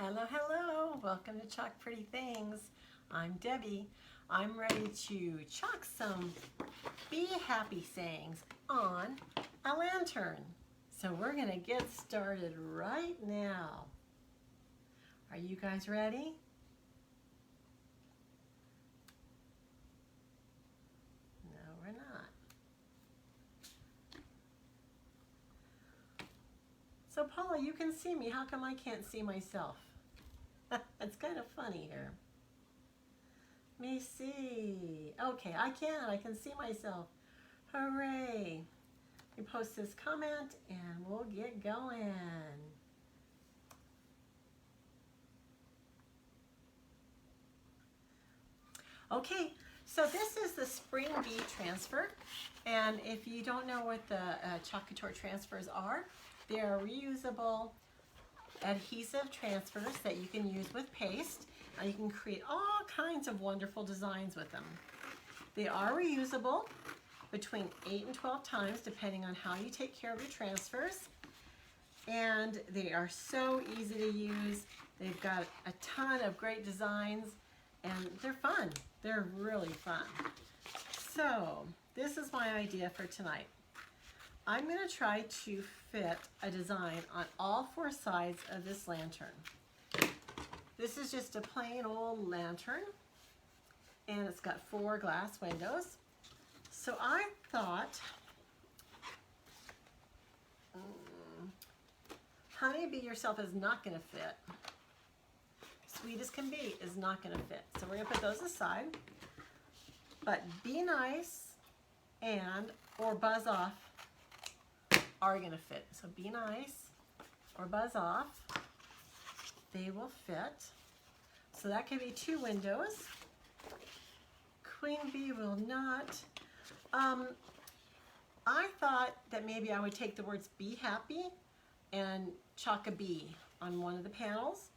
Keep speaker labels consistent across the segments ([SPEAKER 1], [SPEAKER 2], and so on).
[SPEAKER 1] Hello, hello. Welcome to Chalk Pretty Things. I'm Debbie. I'm ready to chalk some be happy sayings on a lantern. So we're going to get started right now. Are you guys ready? No, we're not. So Paula, you can see me. How come I can't see myself? It's kind of funny here. Let me see. Okay, I can see myself. Hooray. You post this comment and we'll get going. Okay, so this is the Spring Bee transfer. And if you don't know what the Chalk Couture transfers are, they are reusable adhesive transfers that you can use with paste, and you can create all kinds of wonderful designs with them. They are reusable between 8 and 12 times depending on how you take care of your transfers, and they are so easy to use. They've got a ton of great designs and they're fun. They're really fun. So this is my idea for tonight. I'm going to try to fit a design on all 4 sides of this lantern. This is just a plain old lantern, and it's got 4 glass windows. So I thought, Honey Be Yourself is not going to fit. Sweet as Can Be is not going to fit. So we're going to put those aside. But Be Nice and or Buzz Off are going to fit. So Be Nice or Buzz Off, they will fit. So that could be 2 windows. Queen Bee will not. I thought that maybe I would take the words Be Happy and chalk a bee on one of the panels,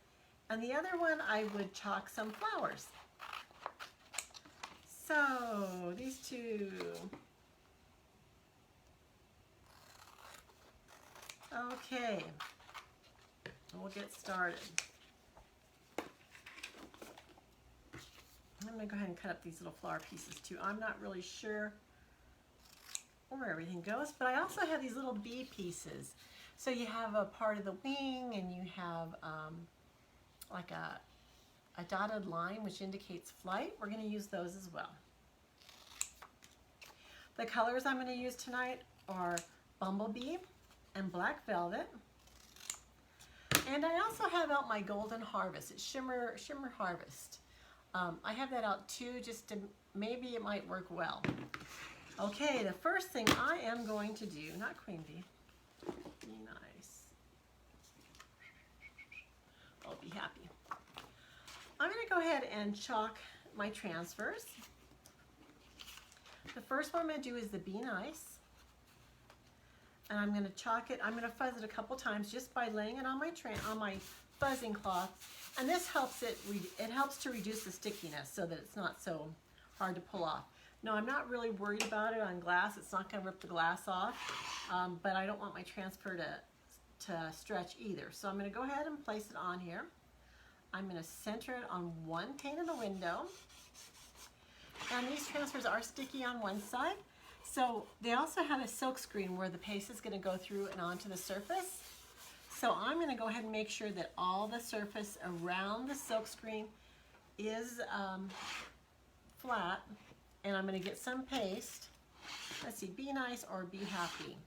[SPEAKER 1] and the other one I would chalk some flowers. So these 2. Okay, we'll get started. I'm going to go ahead and cut up these little flower pieces too. I'm not really sure where everything goes, but I also have these little bee pieces. So you have a part of the wing, and you have like a dotted line which indicates flight. We're going to use those as well. The colors I'm going to use tonight are Bumblebee and Black Velvet. And I also have out my Golden Harvest. It's Shimmer Harvest. I have that out too, just to maybe it might work well. Okay, the first thing I am going to do, not Queen Bee, Be Nice. Oh, Be Happy. I'm going to go ahead and chalk my transfers. The first one I'm going to do is the Be Nice. And I'm going to chalk it. I'm going to fuzz it a couple times just by laying it on my fuzzing cloth. And this helps it helps to reduce the stickiness so that it's not so hard to pull off. No, I'm not really worried about it on glass. It's not going to rip the glass off, but I don't want my transfer to stretch either. So I'm going to go ahead and place it on here. I'm going to center it on one pane of the window. And these transfers are sticky on one side. So they also have a silk screen where the paste is going to go through and onto the surface. So I'm going to go ahead and make sure that all the surface around the silk screen is flat. And I'm going to get some paste. Let's see, Be Nice or Be Happy.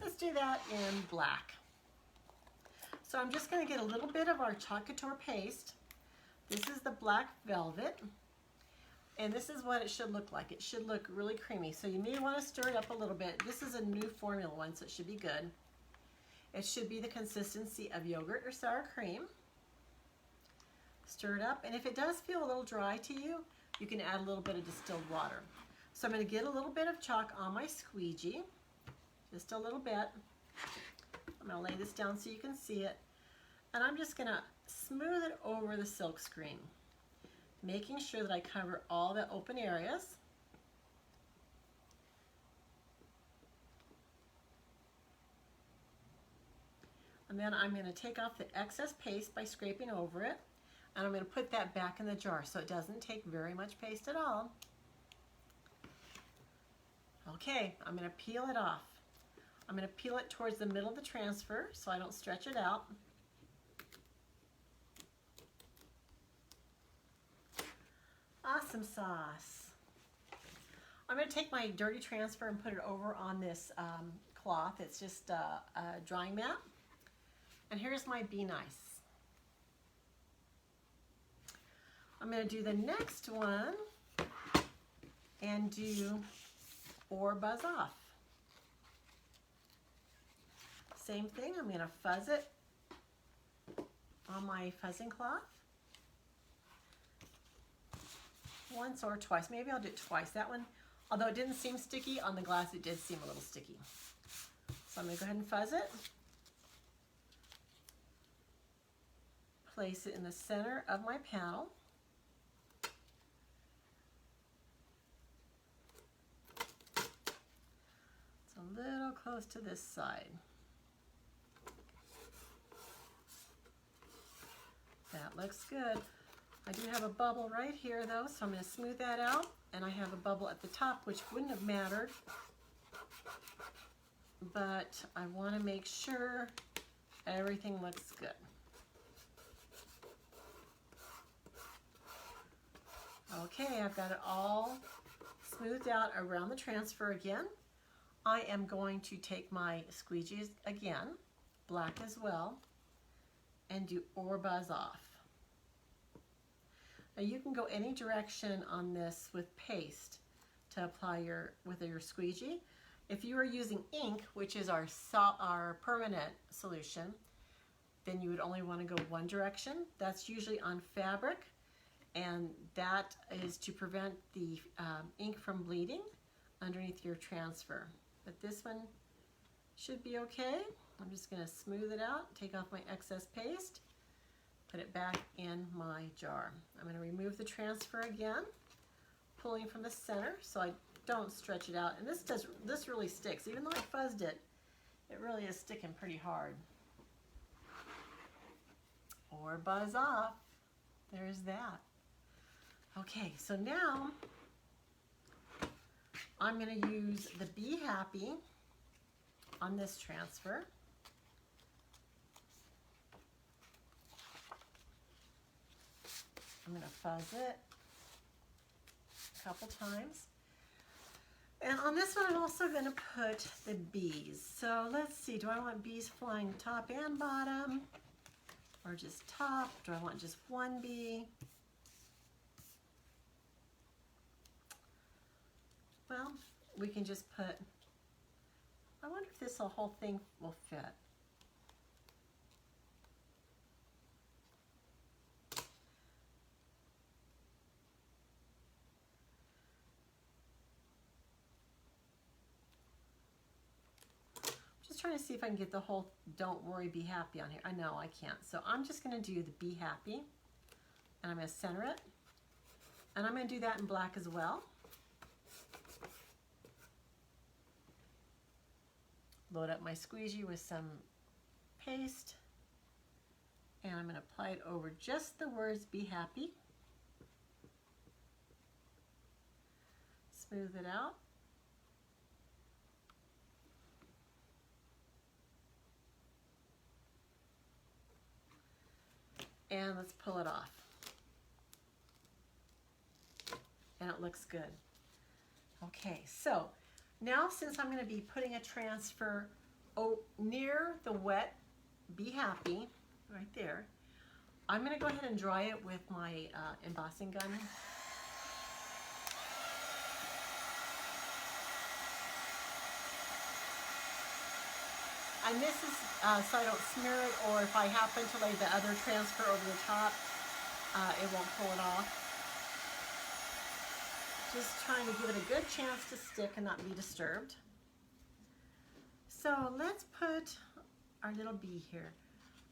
[SPEAKER 1] Let's do that in black. So I'm just going to get a little bit of our Chalk Couture paste. This is the Black Velvet. And this is what it should look like. It should look really creamy. So you may want to stir it up a little bit. This is a new formula one, so it should be good. It should be the consistency of yogurt or sour cream. Stir it up. And if it does feel a little dry to you, you can add a little bit of distilled water. So I'm going to get a little bit of chalk on my squeegee. Just a little bit. I'm going to lay this down so you can see it. And I'm just going to smooth it over the silk screen, making sure that I cover all the open areas. And And then I'm going to take off the excess paste by scraping over it. And I'm going to put that back in the jar so it doesn't take very much paste at all. Okay, I'm going to peel it off. I'm going to peel it towards the middle of the transfer so I don't stretch it out. Awesome sauce. I'm going to take my dirty transfer and put it over on this cloth. It's just a drying mat. And here's my Be Nice. I'm going to do the next one and do Or Buzz Off. Same thing, I'm going to fuzz it on my fuzzing cloth. Once or twice. Maybe I'll do it twice. That one, although it didn't seem sticky, on the glass it did seem a little sticky. So I'm going to go ahead and fuzz it. Place it in the center of my panel. It's a little close to this side. That looks good. I do have a bubble right here though, so I'm going to smooth that out. And I have a bubble at the top, which wouldn't have mattered. But I want to make sure everything looks good. Okay, I've got it all smoothed out around the transfer again. I am going to take my squeegees again, black as well, and do Or Buzz Off. Now you can go any direction on this with paste to apply with your squeegee. If you are using ink, which is our permanent solution, then you would only want to go one direction. That's usually on fabric, and that is to prevent the ink from bleeding underneath your transfer. But this one should be okay. I'm just going to smooth it out, take off my excess paste, put it back in my jar. I'm going to remove the transfer again, pulling from the center so I don't stretch it out. And this really sticks. Even though I fuzzed it, it really is sticking pretty hard. Or Buzz Off. There's that. Okay, so now I'm going to use the Be Happy on this transfer. I'm going to fuzz it a couple times. And on this one, I'm also going to put the bees. So let's see, do I want bees flying top and bottom? Or just top? Do I want just one bee? Well, we can just put, I wonder if this whole thing will fit. Just trying to see if I can get the whole Don't Worry, Be Happy on here. I know I can't. So I'm just going to do the Be Happy, and I'm going to center it. And I'm going to do that in black as well. Load up my squeegee with some paste, and I'm going to apply it over just the words Be Happy. Smooth it out. And let's pull it off. And it looks good. Okay, so now, since I'm going to be putting a transfer near the wet Be Happy, right there, I'm going to go ahead and dry it with my embossing gun. And this is so I don't smear it, or if I happen to lay the other transfer over the top, it won't pull it off. Just trying to give it a good chance to stick and not be disturbed. So let's put our little bee here.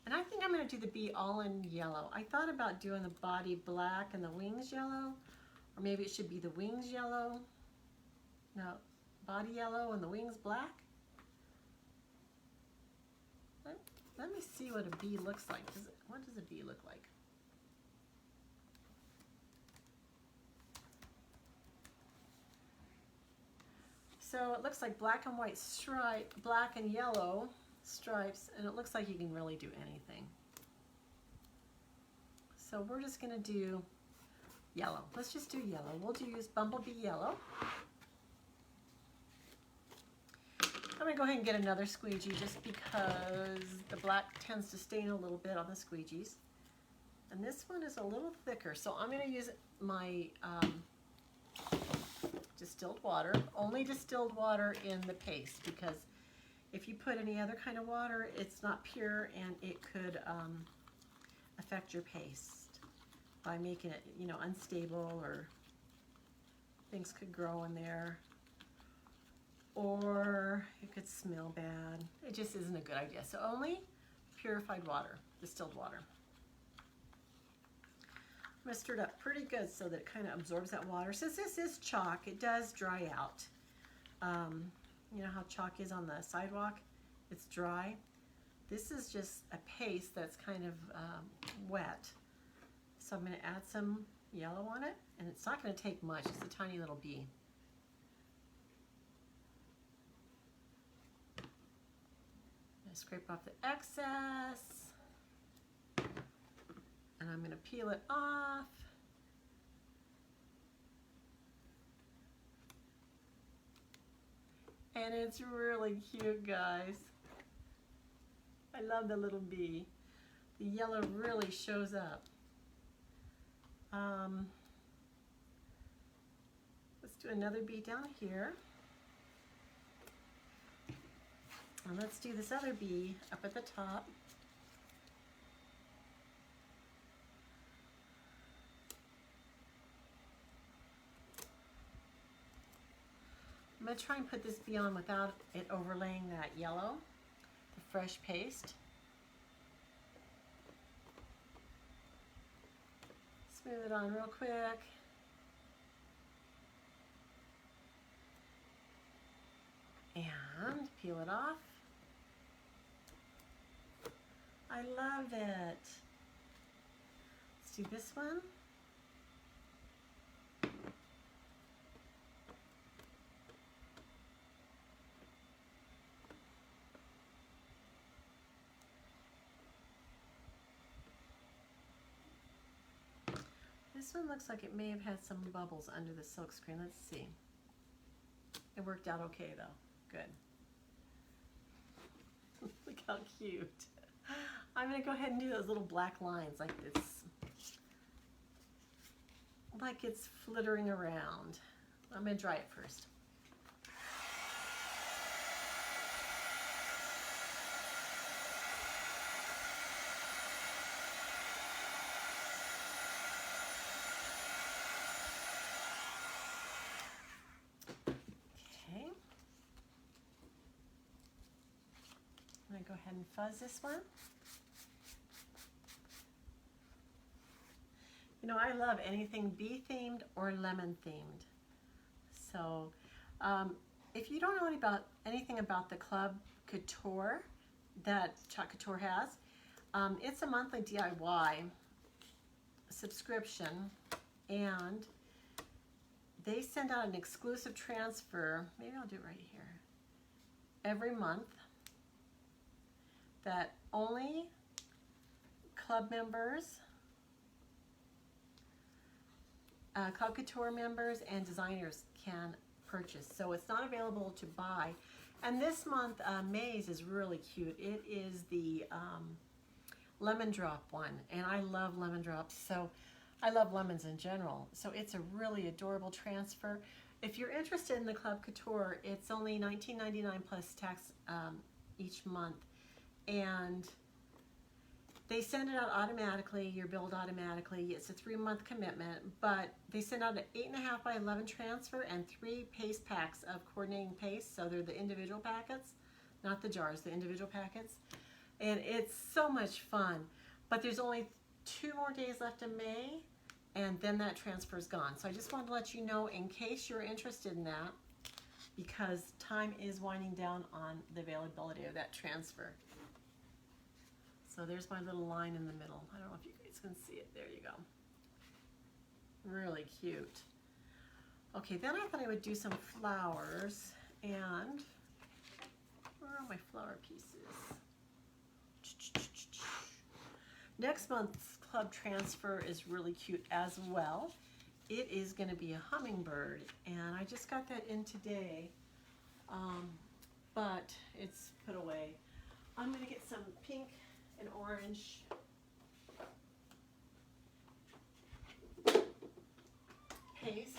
[SPEAKER 1] And I think I'm going to do the bee all in yellow. I thought about doing the body black and the wings yellow, or maybe it should be the wings yellow. No, body yellow and the wings black. Let me see see what a bee looks like. What does a bee look like? So it looks like black and white stripe, black and yellow stripes, and it looks like you can really do anything. So we're just gonna do yellow. Let's just do yellow. We'll use bumblebee yellow. I'm gonna go ahead and get another squeegee just because the black tends to stain a little bit on the squeegees. And this one is a little thicker, so I'm gonna use my distilled water, only distilled water in the paste, because if you put any other kind of water, it's not pure and it could affect your paste by making it, you know, unstable, or things could grow in there, or it could smell bad. It just isn't a good idea. So only purified water, distilled water. I'm gonna stir it up pretty good so that it kind of absorbs that water. Since this is chalk, it does dry out. You know how chalk is on the sidewalk? It's dry. This is just a paste that's kind of wet. So I'm gonna add some yellow on it, and it's not gonna take much, it's a tiny little bee. I'm gonna scrape off the excess. And I'm going to peel it off. And it's really cute, guys. I love the little bee. The yellow really shows up. Let's do another bee down here. And let's do this other bee up at the top. I'm going to try and put this bee on without it overlaying that yellow, the fresh paste. Smooth it on real quick. And peel it off. I love it. Let's do this one. This one looks like it may have had some bubbles under the silk screen. Let's see. It worked out okay though. Good. Look how cute. I'm going to go ahead and do those little black lines like it's flittering around. I'm going to dry it first. I'm going to go ahead and fuzz this one. You know, I love anything bee themed or lemon themed. So if you don't know anything about the Club Couture that Chalk Couture has, it's a monthly DIY subscription, and they send out an exclusive transfer. Maybe I'll do it right here. Every month, that only club members, Club Couture members, and designers can purchase. So it's not available to buy. And this month, May's is really cute. It is the lemon drop one, and I love lemon drops. So I love lemons in general. So it's a really adorable transfer. If you're interested in the Club Couture, it's only $19.99 plus tax each month. And they send it out automatically, you're billed automatically. It's a 3-month commitment, but they send out an 8.5 by 11 transfer and 3 paste packs of coordinating paste. So they're the individual packets, not the jars, the individual packets. And it's so much fun. But there's only 2 more days left in May, and then that transfer is gone. So I just wanted to let you know in case you're interested in that, because time is winding down on the availability of that transfer. So there's my little line in the middle. I don't know if you guys can see it. There you go. Really cute. Okay, then I thought I would do some flowers, and where are my flower pieces? Next month's club transfer is really cute as well. It is going to be a hummingbird, and I just got that in today, but it's put away. I'm going to get some pink and orange paste.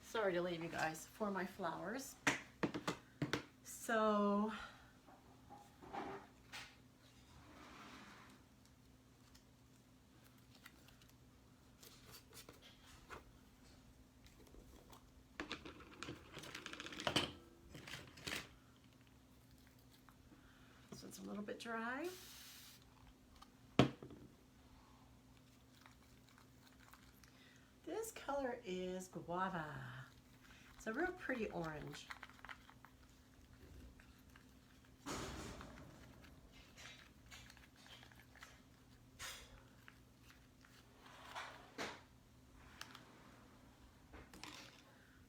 [SPEAKER 1] Sorry to leave you guys, for my flowers. So it's a little bit dry. This color is guava. It's a real pretty orange.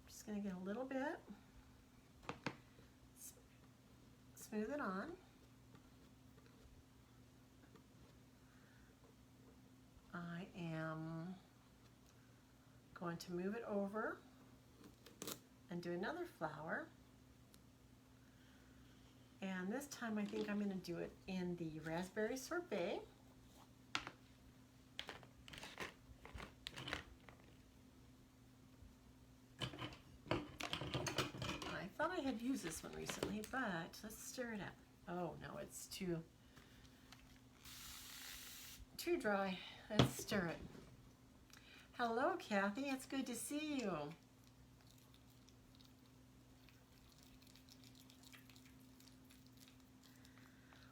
[SPEAKER 1] Just going to get a little bit, smooth it on. I am going to move it over and do another flower. And this time I think I'm going to do it in the raspberry sorbet. I thought I had used this one recently, but let's stir it up. Oh no, it's too dry. Let's stir it. Hello, Kathy. It's good to see you.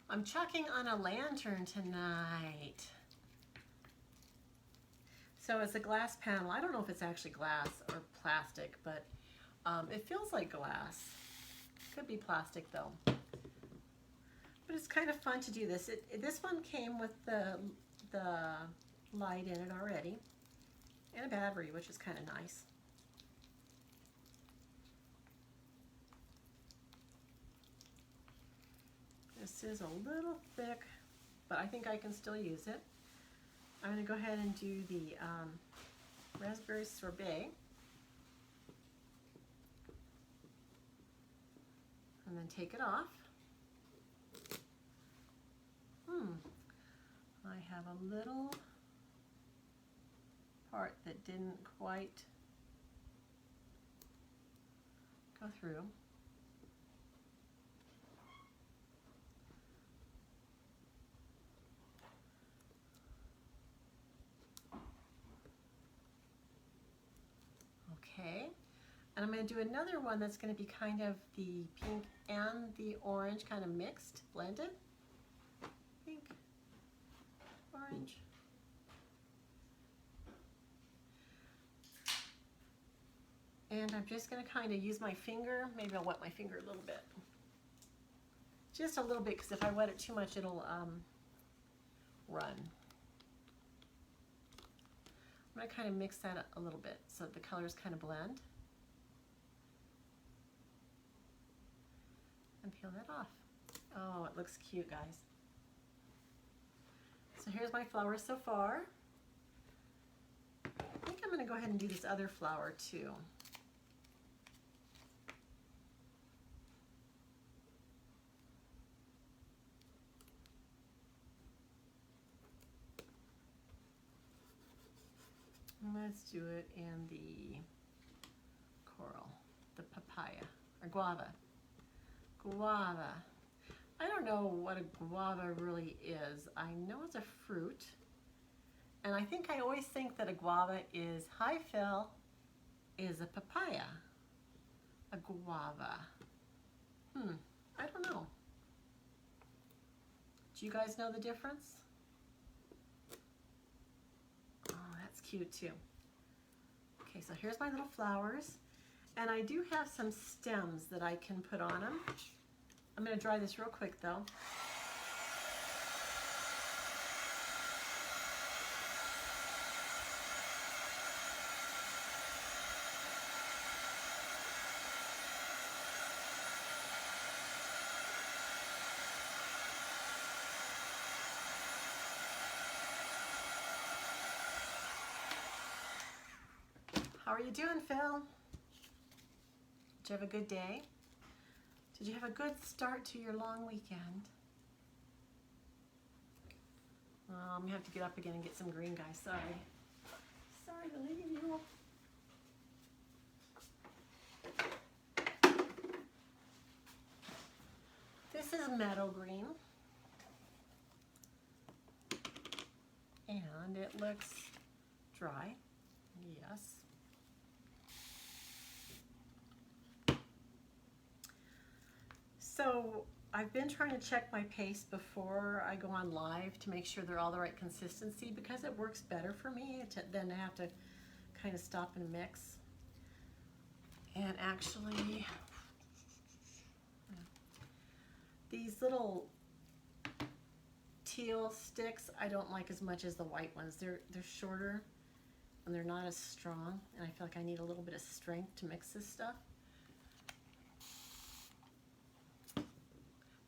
[SPEAKER 1] I'm chalking on a lantern tonight. So it's a glass panel. I don't know if it's actually glass or plastic, but it feels like glass. Could be plastic though. But it's kind of fun to do this. This one came with the light in it already, and a battery, which is kind of nice. This is a little thick, but I think I can still use it. I'm going to go ahead and do the raspberry sorbet, and then take it off. I have a little part that didn't quite go through. Okay, and I'm going to do another one that's going to be kind of the pink and the orange kind of mixed, blended. Pink, orange. And I'm just going to kind of use my finger. Maybe I'll wet my finger a little bit. Just a little bit, because if I wet it too much, it'll run. I'm going to kind of mix that a little bit so that the colors kind of blend. And peel that off. Oh, it looks cute, guys. So here's my flowers so far. I think I'm going to go ahead and do this other flower too. Let's do it in the coral, the papaya, or guava. Guava. I don't know what a guava really is. I know it's a fruit. And I think I always think that a guava is, hi Phil, is a papaya. A guava. I don't know. Do you guys know the difference? Cute too. Okay, so here's my little flowers, and I do have some stems that I can put on them. I'm going to dry this real quick though. How are you doing, Phil? Did you have a good day? Did you have a good start to your long weekend? I'm gonna have to get up again and get some green, guys. Sorry. Sorry to leave you. This is meadow green. And it looks dry. Yes. So I've been trying to check my paste before I go on live to make sure they're all the right consistency, because it works better for me than to have to kind of stop and mix. And actually, these little teal sticks I don't like as much as the white ones. They're shorter and they're not as strong, and I feel like I need a little bit of strength to mix this stuff.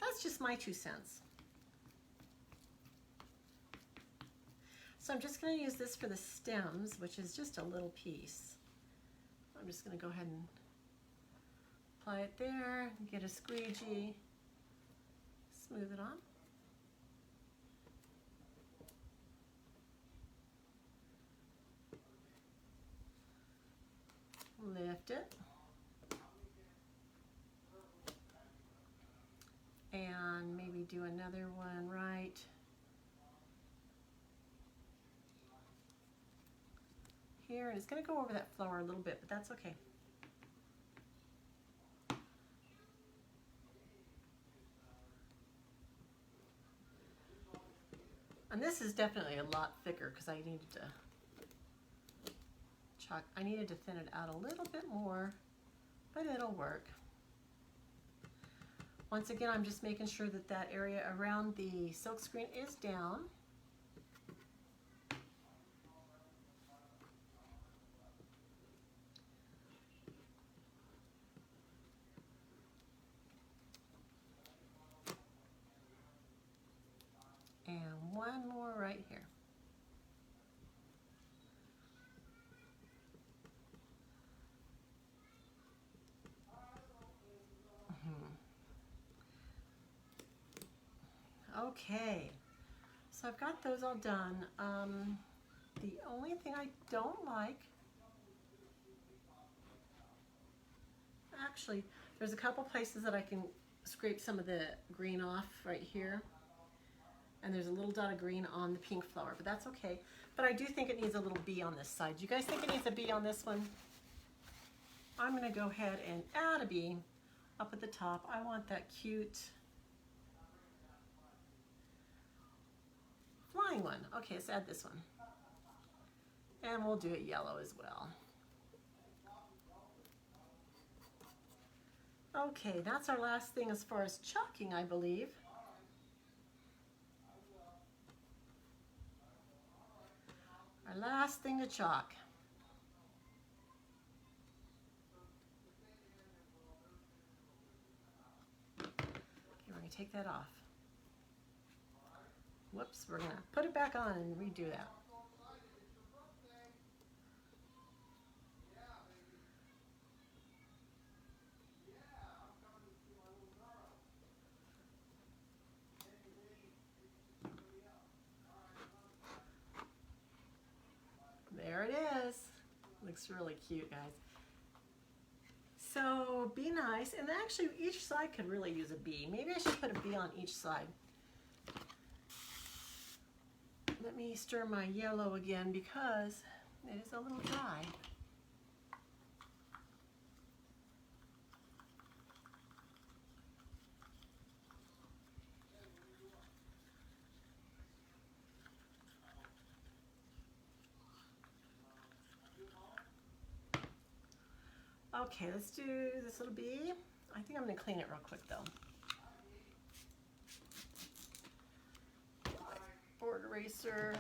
[SPEAKER 1] That's just my 2 cents. So I'm just going to use this for the stems, which is just a little piece. I'm just going to go ahead and apply it there, get a squeegee, smooth it on. Lift it. And maybe do another one right here. And it's going to go over that flower a little bit, but that's okay. And this is definitely a lot thicker because I needed to thin it out a little bit more, but it'll work. Once again, I'm just making sure that that area around the silkscreen is down. And one more right here. Okay, so I've got those all done. The only thing I don't like, actually, there's a couple places that I can scrape some of the green off right here. And there's a little dot of green on the pink flower, but that's okay. But I do think it needs a little bee on this side. Do you guys think it needs a bee on this one? I'm gonna go ahead and add a bee up at the top. I want that cute flying one. Okay, let's add this one. And we'll do it yellow as well. Okay, that's our last thing as far as chalking, I believe. Our last thing to chalk. Okay, we're going to take that off. Whoops, we're going to put it back on and redo that. There it is. Looks really cute, guys. So be nice, and actually each side could really use a bee. Maybe I should put a bee on each side. Let me stir my yellow again because it is a little dry. Okay, let's do this little bee. I think I'm going to clean it real quick though. eraser.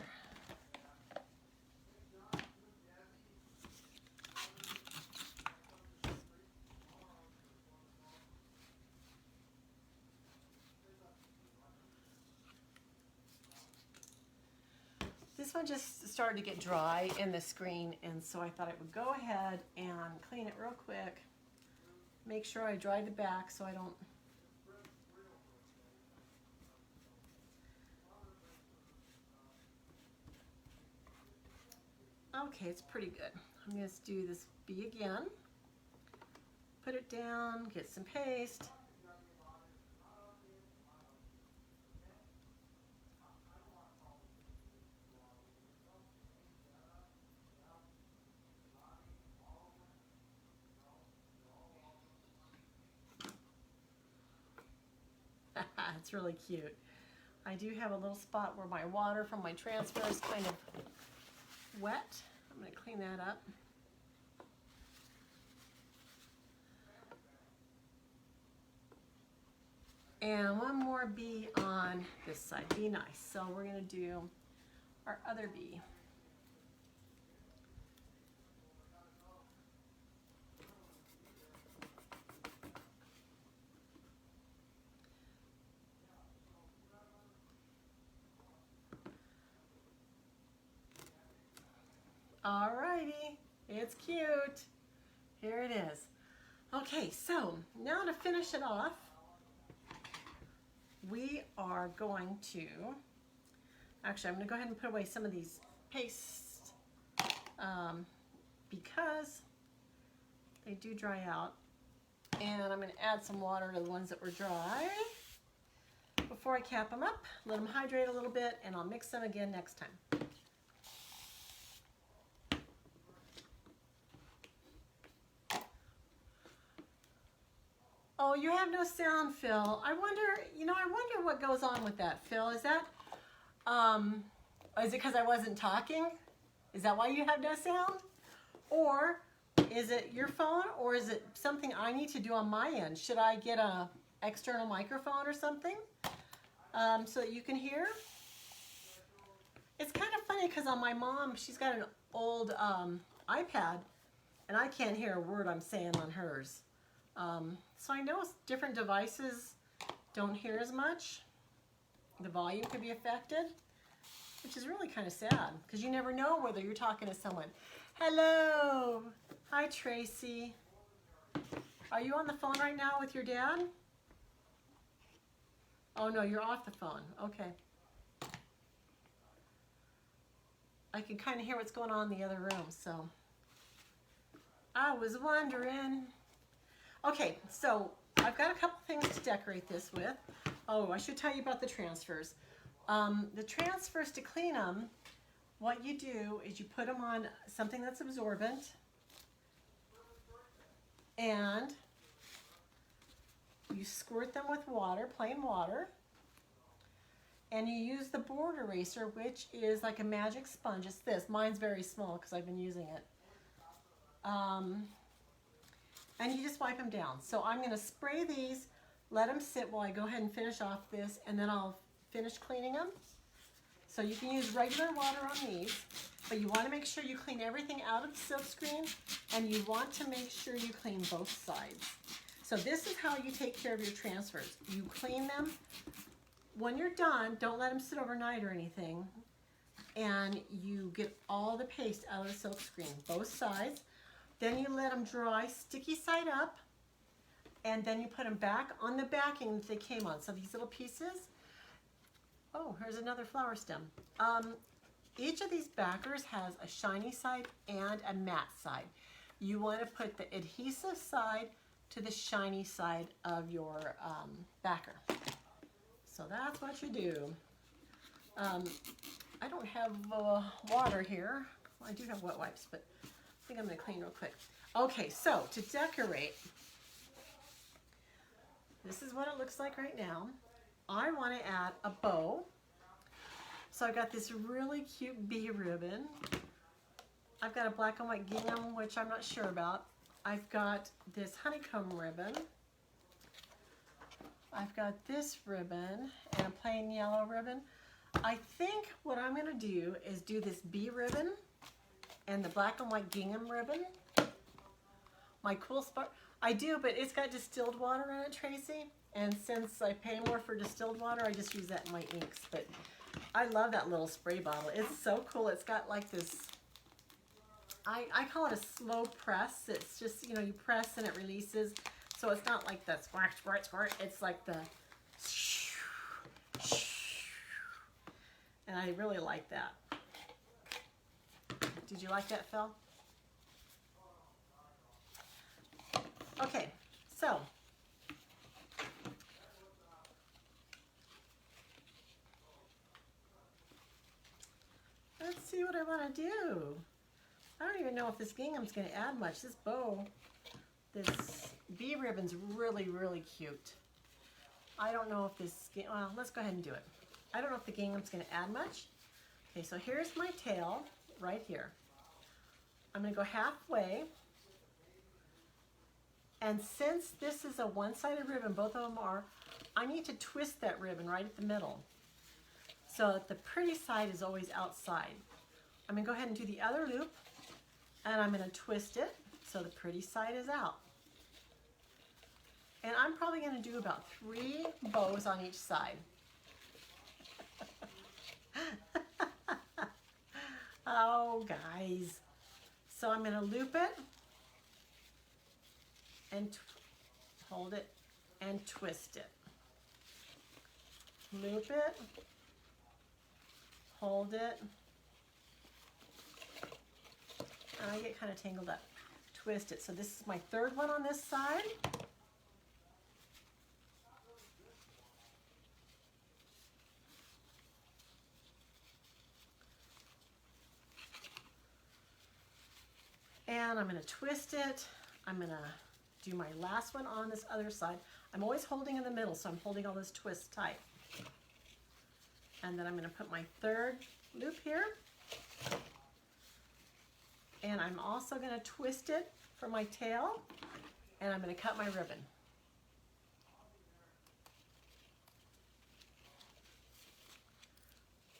[SPEAKER 1] This one just started to get dry in the screen, and so I thought I would go ahead and clean it real quick. Make sure I dry the back so I don't. Okay, it's pretty good. I'm going to do this bee again. Put it down, get some paste. It's really cute. I do have a little spot where my water from my transfer is kind of wet. I'm going to clean that up. And one more bee on this side. Be nice. So we're going to do our other bee. Alrighty, it's cute. Here it is. Okay, so now to finish it off, we are going to, actually I'm going to go ahead and put away some of these pastes because they do dry out. And I'm going to add some water to the ones that were dry before I cap them up. Let them hydrate a little bit, and I'll mix them again next time. Oh, you have no sound, Phil. I wonder what goes on with that, Phil. Is that, is it because I wasn't talking? Is that why you have no sound? Or is it your phone, or is it something I need to do on my end? Should I get a external microphone or something so that you can hear? It's kind of funny because on my mom, she's got an old iPad, and I can't hear a word I'm saying on hers. So I know different devices don't hear as much. The volume could be affected, which is really kind of sad because you never know whether you're talking to someone. Hello. Hi, Tracy. Are you on the phone right now with your dad? Oh, no, you're off the phone. Okay. I can kind of hear what's going on in the other room, so I was wondering. Okay, so I've got a couple things to decorate this with. Oh, I should tell you about the transfers. The transfers, to clean them, what you do is you put them on something that's absorbent, and you squirt them with water, plain water, and you use the board eraser, which is like a magic sponge. It's this. Mine's very small because I've been using it. And you just wipe them down. So I'm going to spray these, let them sit while I go ahead and finish off this, and then I'll finish cleaning them. So you can use regular water on these, but you want to make sure you clean everything out of the silk screen, and you want to make sure you clean both sides. So this is how you take care of your transfers. You clean them. When you're done, don't let them sit overnight or anything, and you get all the paste out of the silk screen, both sides. Then you let them dry, sticky side up, and then you put them back on the backing that they came on. So these little pieces, oh, here's another flower stem. Each of these backers has a shiny side and a matte side. You want to put the adhesive side to the shiny side of your backer. So that's what you do. I don't have water here. Well, I do have wet wipes, but I think I'm going to clean real quick. Okay, so to decorate, this is what it looks like right now. I want to add a bow. So I've got this really cute bee ribbon. I've got a black and white gingham, which I'm not sure about. I've got this honeycomb ribbon. I've got this ribbon and a plain yellow ribbon. I think what I'm going to do is do this bee ribbon and the black and white gingham ribbon. My cool spark, I do, but it's got distilled water in it, Tracy. And since I pay more for distilled water, I just use that in my inks. But I love that little spray bottle. It's so cool. It's got like this, I call it a slow press. It's just, you know, you press and it releases. So it's not like the squirt, squirt, squirt. It's like the, and I really like that. Did you like that, Phil? Okay, so let's see what I want to do. I don't even know if this gingham's going to add much. This bow, this bee ribbon's really, really cute. I don't know if this, well, let's go ahead and do it. I don't know if the gingham's going to add much. Okay, so here's my tail right here. I'm going to go halfway. And since this is a one-sided ribbon, both of them are, I need to twist that ribbon right at the middle so that the pretty side is always outside. I'm going to go ahead and do the other loop, and I'm going to twist it so the pretty side is out. And I'm probably going to do about 3 bows on each side. Oh, guys. So I'm going to loop it and hold it and twist it. Loop it, hold it, and I get kind of tangled up. Twist it. So this is my 3rd one on this side. And I'm going to twist it. I'm going to do my last one on this other side. I'm always holding in the middle, so I'm holding all those twists tight. And then I'm going to put my 3rd loop here. And I'm also going to twist it for my tail. And I'm going to cut my ribbon.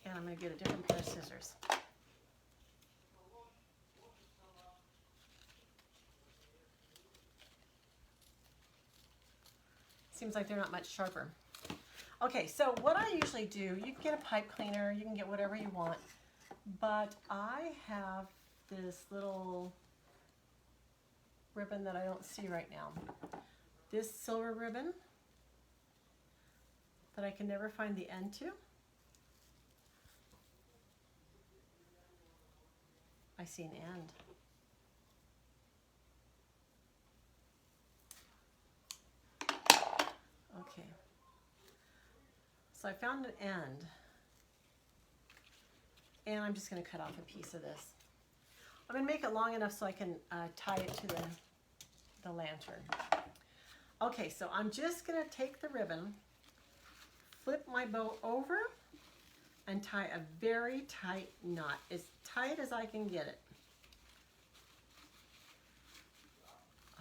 [SPEAKER 1] And I'm going to get a different pair of scissors. Seems like they're not much sharper. Okay, so what I usually do, you can get a pipe cleaner, you can get whatever you want, but I have this little ribbon that I don't see right now. This silver ribbon that I can never find the end to. I see an end. Okay, so I found an end, and I'm just going to cut off a piece of this. I'm going to make it long enough so I can tie it to the lantern. Okay, so I'm just going to take the ribbon, flip my bow over, and tie a very tight knot, as tight as I can get it.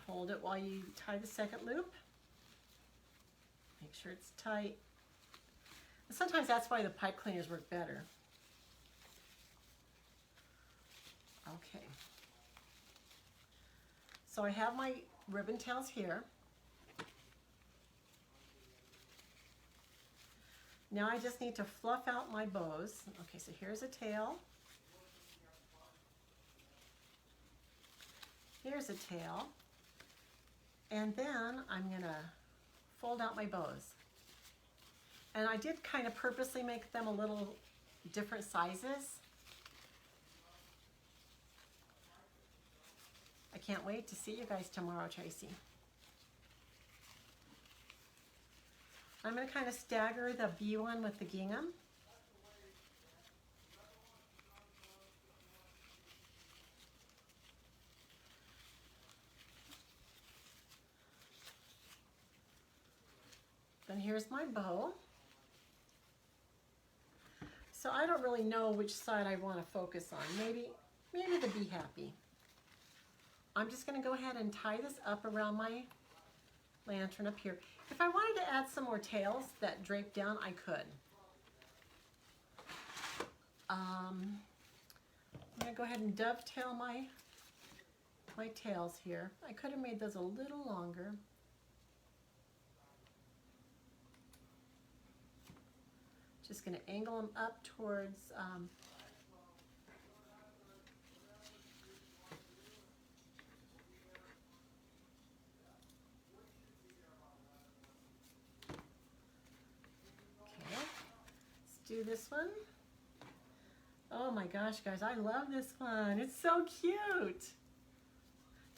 [SPEAKER 1] Hold it while you tie the 2nd loop. Make sure it's tight. And sometimes that's why the pipe cleaners work better. Okay. So I have my ribbon tails here. Now I just need to fluff out my bows. Okay, so here's a tail. Here's a tail. And then I'm going to fold out my bows. And I did kind of purposely make them a little different sizes. I can't wait to see you guys tomorrow, Tracy. I'm going to kind of stagger the bee one with the gingham. Then here's my bow. So I don't really know which side I want to focus on. Maybe the Be Happy. I'm just going to go ahead and tie this up around my lantern up here. If I wanted to add some more tails that drape down, I could. I'm gonna go ahead and dovetail my tails here. I could have made those a little longer. Just gonna angle them up towards okay, let's do this one. Oh my gosh, guys, I love this one. It's so cute.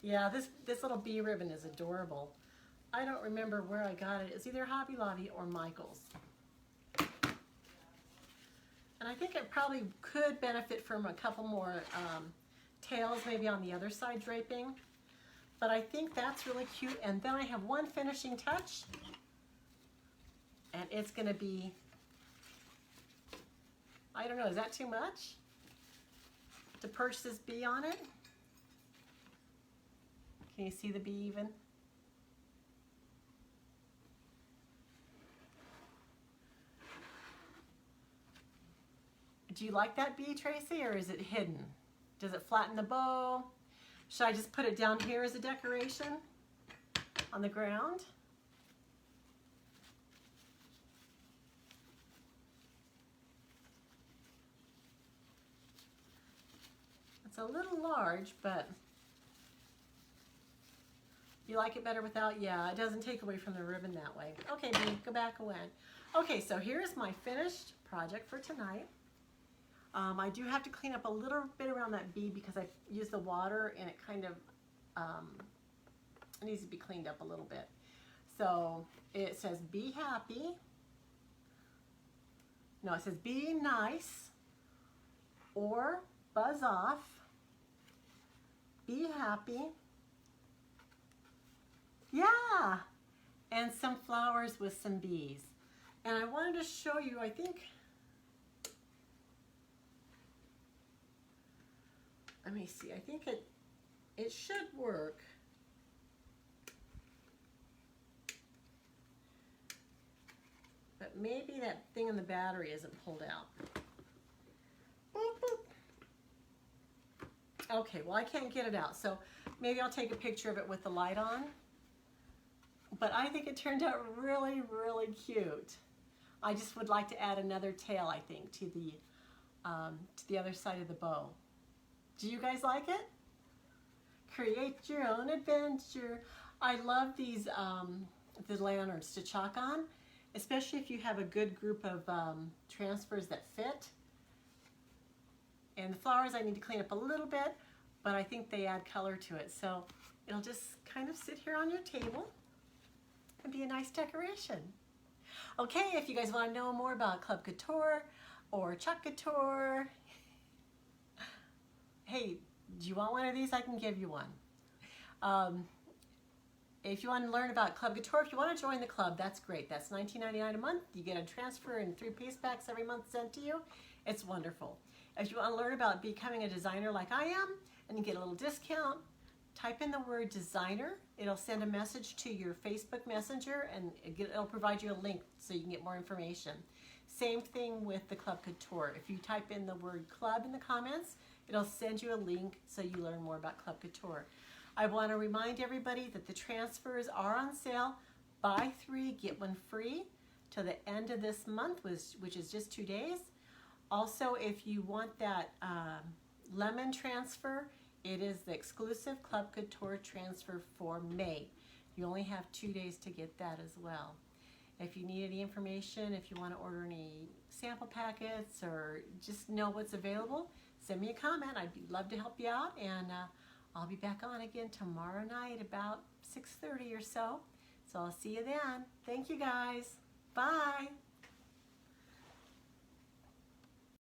[SPEAKER 1] Yeah, this little bee ribbon is adorable. I don't remember where I got it. It's either Hobby Lobby or Michael's. And I think it probably could benefit from a couple more tails maybe on the other side draping. But I think that's really cute. And then I have one finishing touch. And it's going to be, I don't know, is that too much to perch this bee on it? Can you see the bee even? Do you like that bee, Tracy, or is it hidden? Does it flatten the bow? Should I just put it down here as a decoration on the ground? It's a little large, but you like it better without? Yeah, it doesn't take away from the ribbon that way. Okay, bee, go back away. Okay, so here's my finished project for tonight. I do have to clean up a little bit around that bee because I used the water and it kind of it needs to be cleaned up a little bit. So it says be happy. No, it says be nice or buzz off. Be happy. Yeah, and some flowers with some bees. And I wanted to show you, I think, let me see, I think it should work. But maybe that thing in the battery isn't pulled out. Boop, boop. Okay, well I can't get it out, so maybe I'll take a picture of it with the light on. But I think it turned out really, really cute. I just would like to add another tail, I think, to the other side of the bow. Do you guys like it? Create your own adventure. I love these the lanterns to chalk on, especially if you have a good group of transfers that fit. And the flowers I need to clean up a little bit, but I think they add color to it. So it'll just kind of sit here on your table and be a nice decoration. Okay, if you guys want to know more about Club Couture or Chalk Couture, hey, do you want one of these? I can give you one. If you want to learn about Club Couture, if you want to join the club, that's great. That's $19.99 a month. You get a transfer and 3 piece packs every month sent to you. It's wonderful. If you want to learn about becoming a designer like I am and you get a little discount, type in the word designer. It'll send a message to your Facebook Messenger and it'll provide you a link so you can get more information. Same thing with the Club Couture. If you type in the word club in the comments, it'll send you a link so you learn more about Club Couture. I want to remind everybody that the transfers are on sale. Buy 3, get 1 free till the end of this month, which is just 2 days. Also, if you want that lemon transfer, it is the exclusive Club Couture transfer for May. You only have 2 days to get that as well. If you need any information, if you want to order any sample packets or just know what's available, send me a comment. I'd love to help you out, and I'll be back on again tomorrow night about 6:30 or so. So I'll see you then. Thank you guys. Bye.